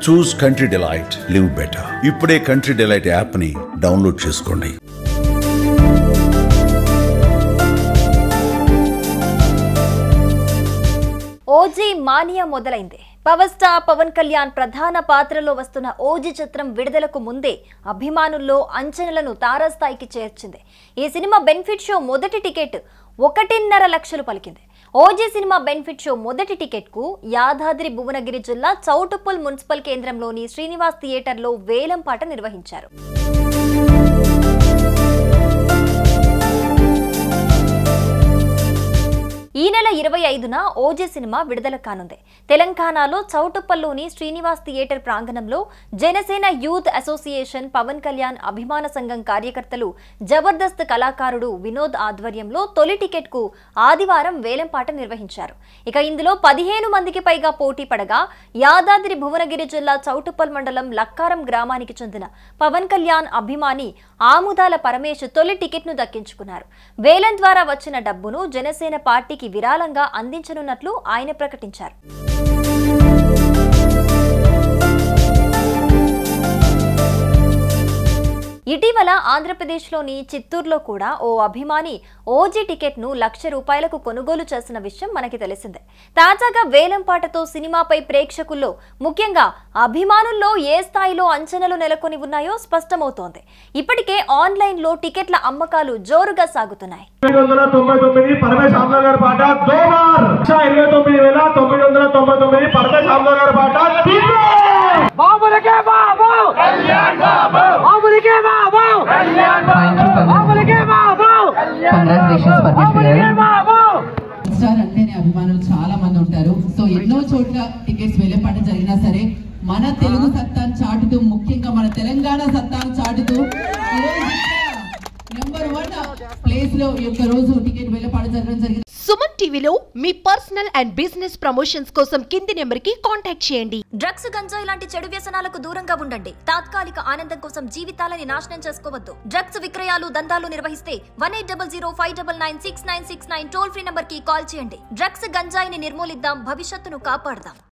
చూస్ country delight, live better. ఇప్పుడే country delight app ని download చేసుకోండి. ఓజీ మానియా మొదలైంది. పవర్ స్టార్ పవన్ కళ్యాణ్ ప్రధాన పాత్రలో వస్తున్న ఓజీ చిత్రం విడుదలకు ముందే అభిమానుల్లో అంచనాలను తారాస్థాయికి చేర్చింది. ఈ సినిమా బెనిఫిట్ షో మొదటి టికెట్ 1.5 లక్షలు పలికింది. ఓజీ సినిమా బెనిఫిట్ షో మొదటి టికెట్ కు యాదాద్రి భువనగిరి జిల్లా చౌటుప్పల్ మున్సిపల్ కేంద్రంలోని శ్రీనివాస్ థియేటర్లో వేలంపాట నిర్వహించారు. ఈ నెల 25న ఓజీ సినిమా విడుదల కానుంది. తెలంగాణలో చౌటుప్పల్లోని శ్రీనివాస్ థియేటర్ ప్రాంగణంలో జనసేన యూత్ అసోసియేషన్, పవన్ కళ్యాణ్ అభిమాన సంఘం కార్యకర్తలు, జబర్దస్త్ కళాకారుడు వినోద్ ఆధ్వర్యంలో తొలి టికెట్ కు ఆదివారం వేలంపాట నిర్వహించారు. ఇక ఇందులో 15 మందికి పైగా పోటీ పడగా యాదాద్రి భువనగిరి జిల్లా చౌటుప్పల్ మండలం లక్కారం గ్రామానికి చెందిన పవన్ కళ్యాణ్ అభిమాని ఆముదాల పరమేశ్ తొలి టికెట్ ను దక్కించుకున్నారు. వేలం ద్వారా వచ్చిన డబ్బును జనసేన పార్టీకి విరాళంగా అందించనున్నట్లు ఆయన ప్రకటించారు. ఇటీవల ఆంధ్రప్రదేశ్లోని చిత్తూరులో కూడా ఓ అభిమాని ఓజీ టికెట్ ను ₹1,00,000 కొనుగోలు చేసిన విషయం మనకి తెలిసిందే. తాజాగా వేలంపాటతో సినిమాపై ప్రేక్షకుల్లో, ముఖ్యంగా అభిమానుల్లో ఏ స్థాయిలో అంచనాలు నెలకొని ఉన్నాయో స్పష్టమవుతోంది. ఇప్పటికే ఆన్లైన్ లో టికెట్ల అమ్మకాలు జోరుగా సాగుతున్నాయి. అంటేనే అభిమానులు చాలా మంది ఉంటారు. సో ఎన్నో చోట్ల టికెట్స్ వేలంపాట జరిగినా సరే మన తెలుగు సత్తాను చాటుతూ, ముఖ్యంగా మన తెలంగాణ సత్తాను చాటుతూ నెంబర్ 1 ప్లేస్ లో ఈ యొక్క రోజు టికెట్ వేలంపాట జరగడం జరిగింది. సుమన్ టీవీలో మీ పర్సనల్ అండ్ బిజినెస్ ప్రమోషన్స్ కోసం కింది నెంబర్ కి కాంటాక్ట్ చేయండి. డ్రగ్స్, గంజాయి లాంటి చెడు వ్యసనాలకు దూరంగా ఉండండి. తాత్కాలిక ఆనందం కోసం జీవితాలని నాశనం చేసుకోవద్దు. డ్రగ్స్ విక్రయాలు, దందాలు నిర్వహిస్తే 180059969969 టోల్ ఫ్రీ నంబర్ కి కాల్ చేయండి. డ్రగ్స్, గంజాయిని నిర్మూలిద్దాం, భవిష్యత్తును కాపాడదాం.